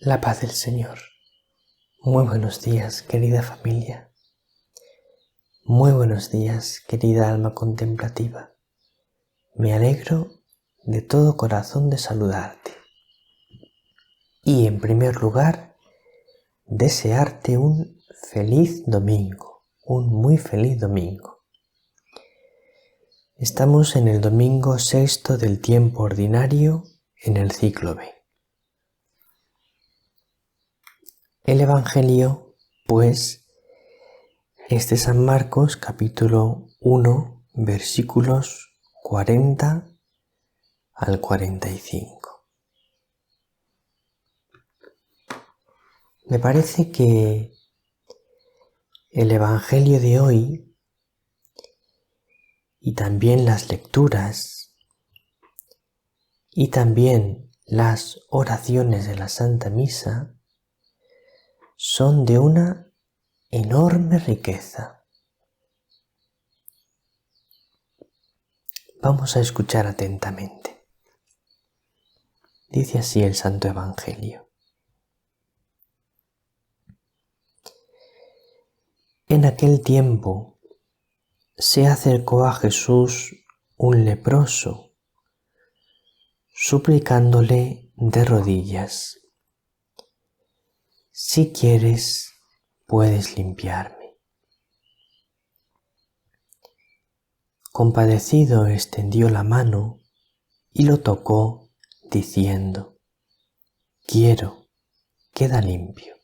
La paz del Señor. Muy buenos días, querida familia. Muy buenos días, querida alma contemplativa. Me alegro de todo corazón de saludarte. Y en primer lugar, desearte un feliz domingo, un muy feliz domingo. Estamos en el domingo sexto del tiempo ordinario en el ciclo B. El Evangelio, pues, es de San Marcos, capítulo 1, versículos 40 al 45. Me parece que el Evangelio de hoy y también las lecturas y también las oraciones de la Santa Misa son de una enorme riqueza. Vamos a escuchar atentamente. Dice así el Santo Evangelio. En aquel tiempo se acercó a Jesús un leproso, suplicándole de rodillas: si quieres, puedes limpiarme. Compadecido, extendió la mano y lo tocó, diciendo: quiero, queda limpio.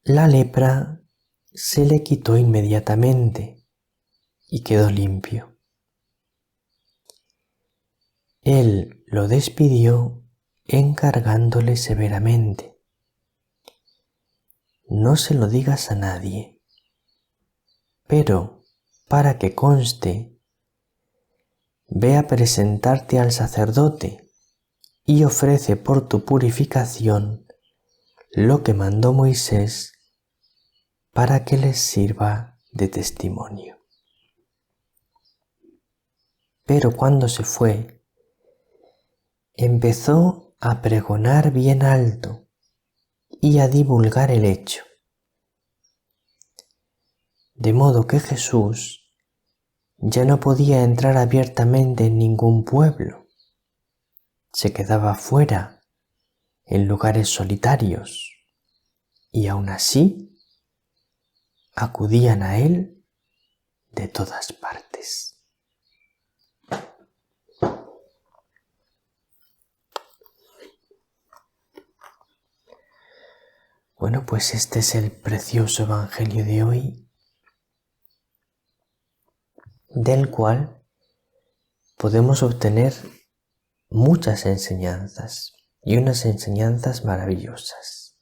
La lepra se le quitó inmediatamente y quedó limpio. Él lo despidió encargándole severamente: no se lo digas a nadie, pero para que conste, ve a presentarte al sacerdote y ofrece por tu purificación lo que mandó Moisés para que les sirva de testimonio. Pero cuando se fue, empezó a pregonar bien alto y a divulgar el hecho. De modo que Jesús ya no podía entrar abiertamente en ningún pueblo. Se quedaba fuera, en lugares solitarios, y aún así acudían a él de todas partes. Bueno, pues este es el precioso Evangelio de hoy, del cual podemos obtener muchas enseñanzas y unas enseñanzas maravillosas.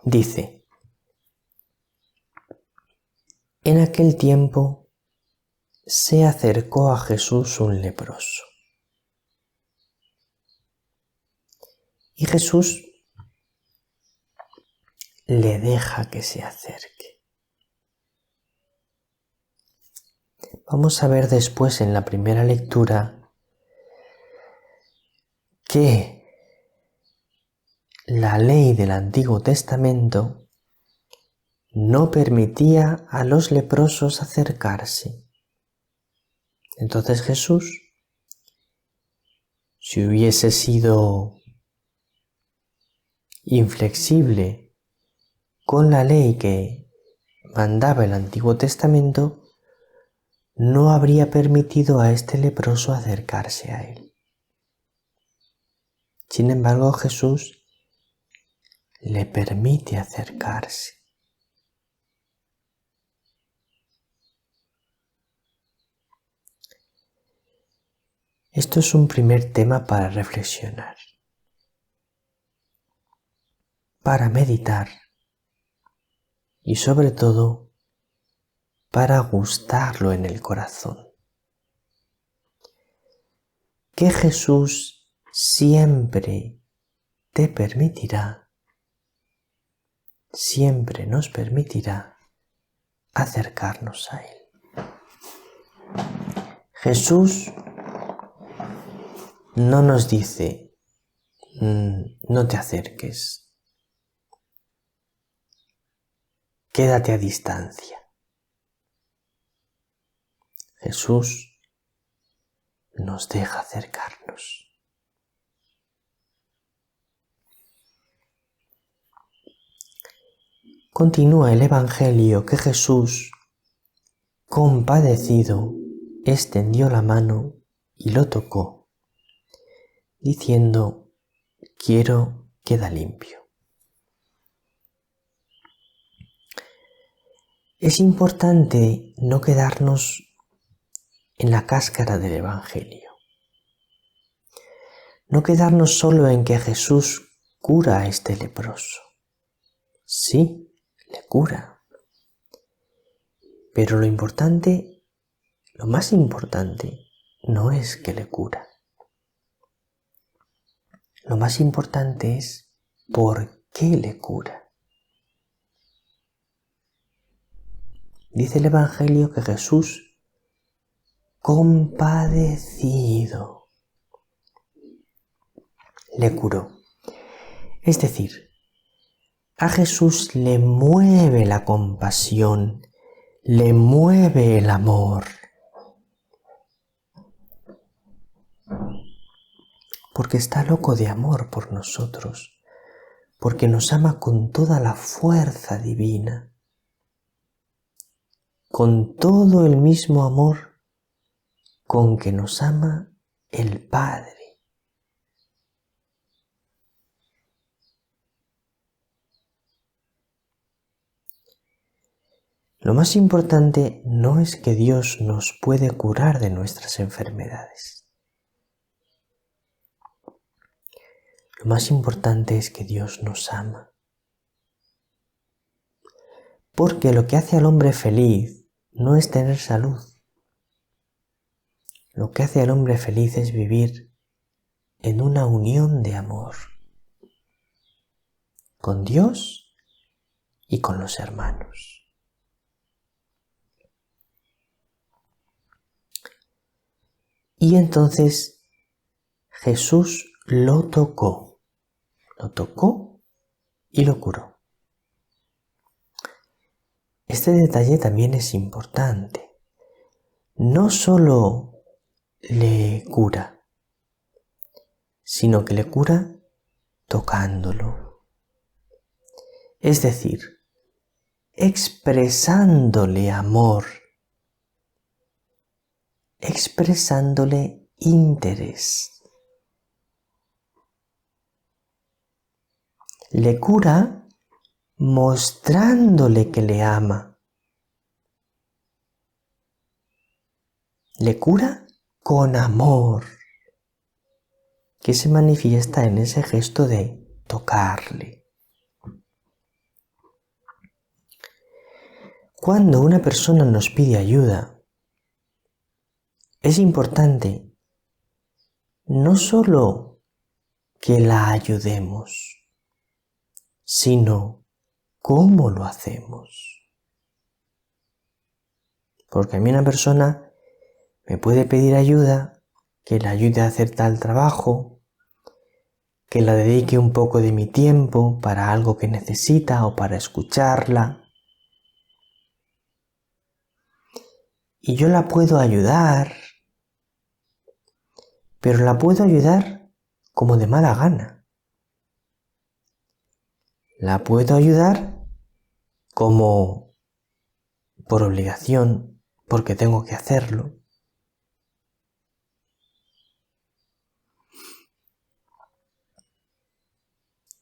Dice: en aquel tiempo se acercó a Jesús un leproso. Y Jesús le deja que se acerque. Vamos a ver después en la primera lectura que la ley del Antiguo Testamento no permitía a los leprosos acercarse. Entonces Jesús, si hubiese sido inflexible con la ley que mandaba el Antiguo Testamento, no habría permitido a este leproso acercarse a él. Sin embargo, Jesús le permite acercarse. Esto es un primer tema para reflexionar, para meditar y sobre todo para gustarlo en el corazón. Que Jesús siempre te permitirá, siempre nos permitirá acercarnos a Él. Jesús no nos dice, no te acerques, quédate a distancia. Jesús nos deja acercarnos. Continúa el Evangelio que Jesús, compadecido, extendió la mano y lo tocó, diciendo, quiero, queda limpio. Es importante no quedarnos en la cáscara del Evangelio. No quedarnos solo en que Jesús cura a este leproso. Sí, le cura. Pero lo más importante, no es que le cura. Lo más importante es por qué le cura. Dice el Evangelio que Jesús, compadecido, le curó. Es decir, a Jesús le mueve la compasión, le mueve el amor. Porque está loco de amor por nosotros, porque nos ama con toda la fuerza divina, con todo el mismo amor con que nos ama el Padre. Lo más importante no es que Dios nos puede curar de nuestras enfermedades. Lo más importante es que Dios nos ama. Porque lo que hace al hombre feliz no es tener salud. Lo que hace al hombre feliz es vivir en una unión de amor con Dios y con los hermanos. Y entonces Jesús lo tocó y lo curó. Este detalle también es importante. No solo le cura, sino que le cura tocándolo. Es decir, expresándole amor, expresándole interés. Le cura mostrándole que le ama. Le cura con amor, que se manifiesta en ese gesto de tocarle. Cuando una persona nos pide ayuda, es importante no solo que la ayudemos, sino cómo lo hacemos. Porque a mí una persona me puede pedir ayuda, que la ayude a hacer tal trabajo, que la dedique un poco de mi tiempo para algo que necesita o para escucharla. Y yo la puedo ayudar, pero la puedo ayudar como de mala gana. La puedo ayudar como por obligación, porque tengo que hacerlo.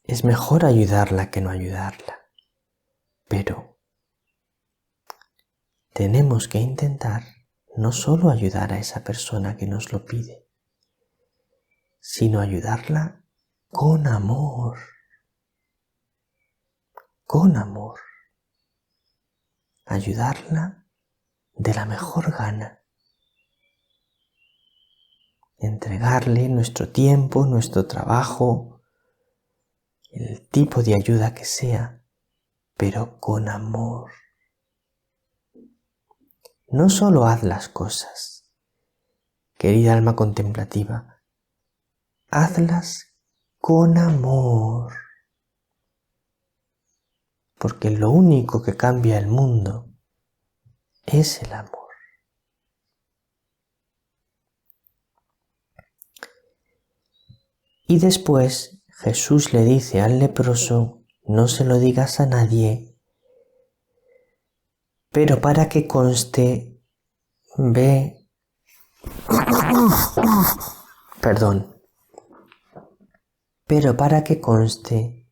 Es mejor ayudarla que no ayudarla, pero tenemos que intentar no solo ayudar a esa persona que nos lo pide, sino ayudarla con amor. Con amor. Ayudarla de la mejor gana. Entregarle nuestro tiempo, nuestro trabajo, el tipo de ayuda que sea, pero con amor. No solo haz las cosas, querida alma contemplativa, hazlas con amor, porque lo único que cambia el mundo es el amor. Y después Jesús le dice al leproso, no se lo digas a nadie, pero para que conste, ve, pero para que conste,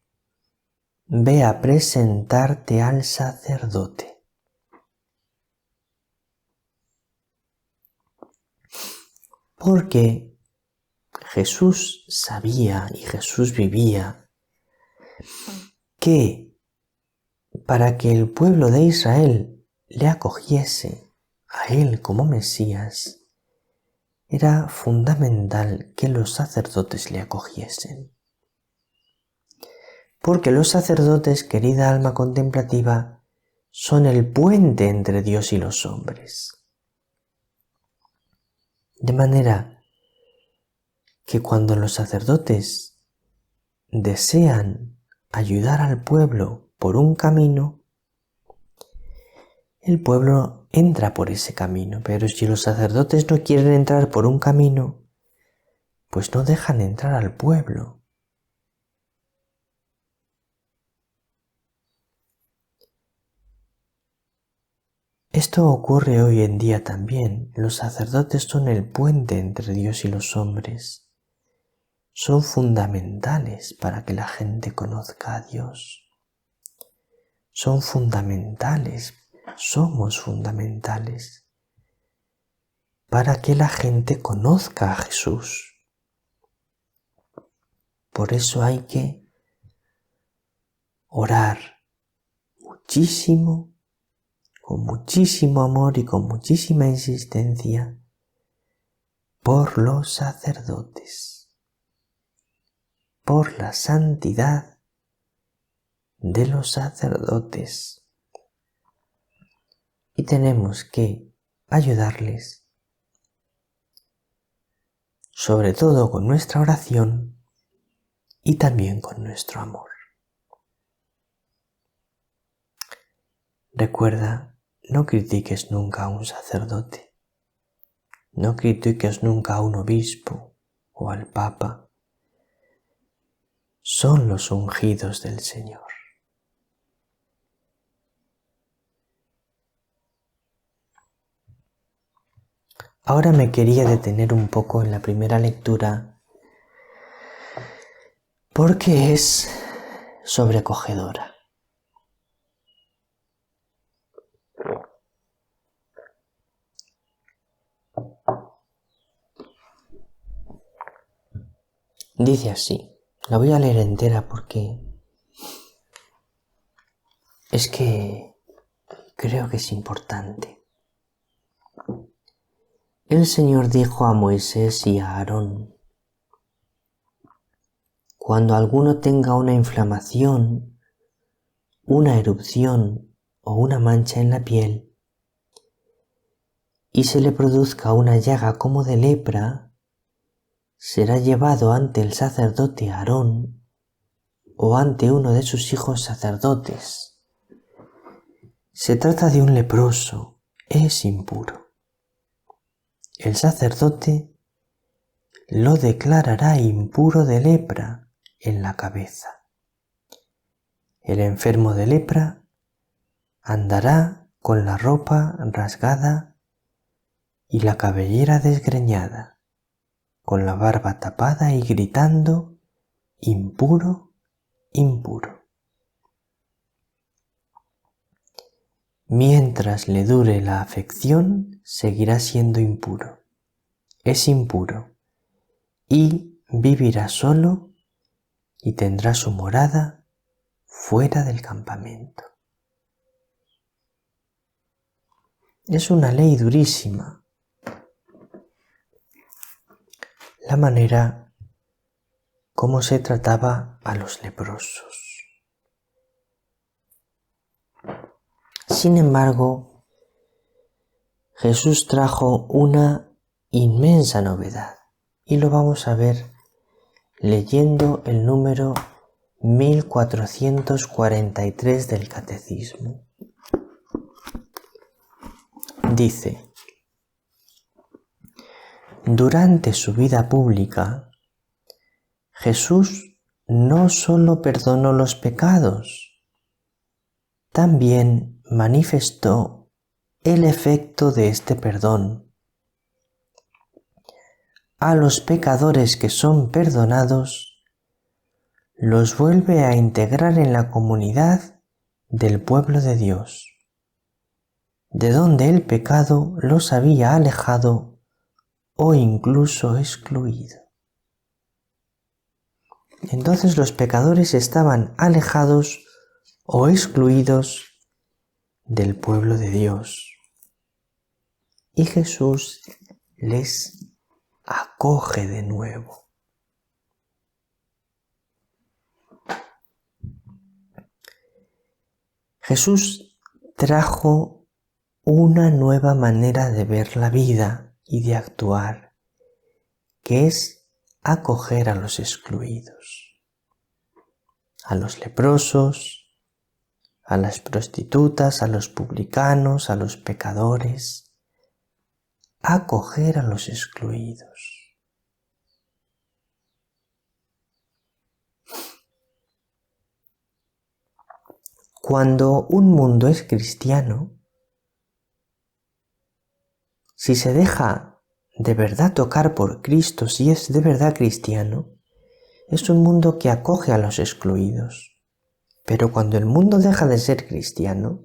ve a presentarte al sacerdote. Porque Jesús sabía y Jesús vivía que para que el pueblo de Israel le acogiese a él como Mesías, era fundamental que los sacerdotes le acogiesen. Porque los sacerdotes, querida alma contemplativa, son el puente entre Dios y los hombres. De manera que cuando los sacerdotes desean ayudar al pueblo por un camino, el pueblo entra por ese camino, pero si los sacerdotes no quieren entrar por un camino, pues no dejan entrar al pueblo. Esto ocurre hoy en día también. Los sacerdotes son el puente entre Dios y los hombres. Son fundamentales para que la gente conozca a Dios. Son fundamentales, somos fundamentales para que la gente conozca a Jesús. Por eso hay que orar muchísimo, con muchísimo amor y con muchísima insistencia por los sacerdotes, por la santidad de los sacerdotes. Y tenemos que ayudarles, sobre todo con nuestra oración y también con nuestro amor. Recuerda, no critiques nunca a un sacerdote, no critiques nunca a un obispo o al papa. Son los ungidos del Señor. Ahora me quería detener un poco en la primera lectura porque es sobrecogedora. Dice así, la voy a leer entera porque es que creo que es importante. El Señor dijo a Moisés y a Aarón: cuando alguno tenga una inflamación, una erupción o una mancha en la piel, y se le produzca una llaga como de lepra, será llevado ante el sacerdote Aarón o ante uno de sus hijos sacerdotes. Se trata de un leproso, es impuro. El sacerdote lo declarará impuro de lepra en la cabeza. El enfermo de lepra andará con la ropa rasgada y la cabellera desgreñada, con la barba tapada y gritando: impuro, impuro. Mientras le dure la afección, seguirá siendo impuro. Es impuro y vivirá solo y tendrá su morada fuera del campamento. Es una ley durísima. La manera como se trataba a los leprosos. Sin embargo, Jesús trajo una inmensa novedad. Y lo vamos a ver leyendo el número 1443 del Catecismo. Dice: durante su vida pública, Jesús no solo perdonó los pecados, también manifestó el efecto de este perdón. A los pecadores que son perdonados, los vuelve a integrar en la comunidad del pueblo de Dios, de donde el pecado los había alejado o incluso excluido. Entonces los pecadores estaban alejados o excluidos del pueblo de Dios, y Jesús les acoge de nuevo. Jesús trajo una nueva manera de ver la vida y de actuar, que es acoger a los excluidos, a los leprosos, a las prostitutas, a los publicanos, a los pecadores, acoger a los excluidos. Cuando un mundo es cristiano, si se deja de verdad tocar por Cristo, si es de verdad cristiano, es un mundo que acoge a los excluidos. Pero cuando el mundo deja de ser cristiano,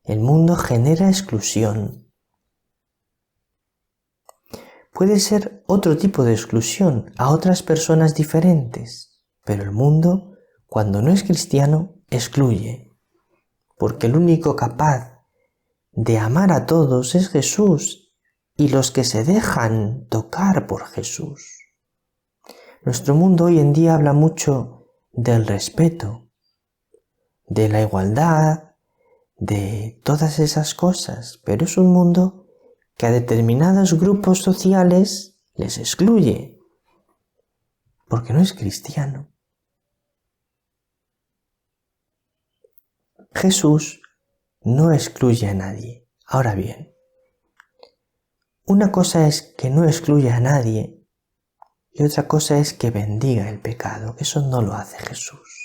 el mundo genera exclusión. Puede ser otro tipo de exclusión a otras personas diferentes, pero el mundo, cuando no es cristiano, excluye, porque el único capaz de amar a todos es Jesús y los que se dejan tocar por Jesús. Nuestro mundo hoy en día habla mucho del respeto, de la igualdad, de todas esas cosas, pero es un mundo que a determinados grupos sociales les excluye, porque no es cristiano. Jesús no excluye a nadie. Ahora bien, una cosa es que no excluya a nadie y otra cosa es que bendiga el pecado. Eso no lo hace Jesús.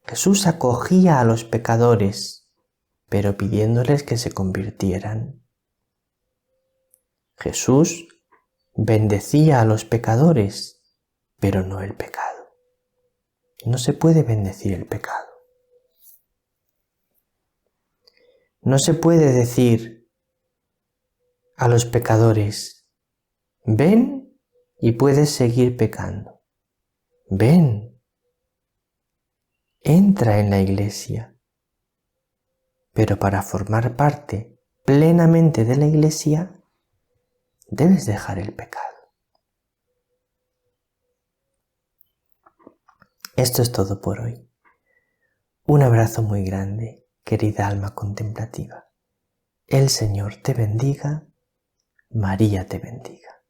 Jesús acogía a los pecadores, pero pidiéndoles que se convirtieran. Jesús bendecía a los pecadores, pero no el pecado. No se puede bendecir el pecado. No se puede decir a los pecadores: ven y puedes seguir pecando. Ven. Entra en la iglesia, pero para formar parte plenamente de la iglesia debes dejar el pecado. Esto es todo por hoy. Un abrazo muy grande, querida alma contemplativa. El Señor te bendiga, María te bendiga.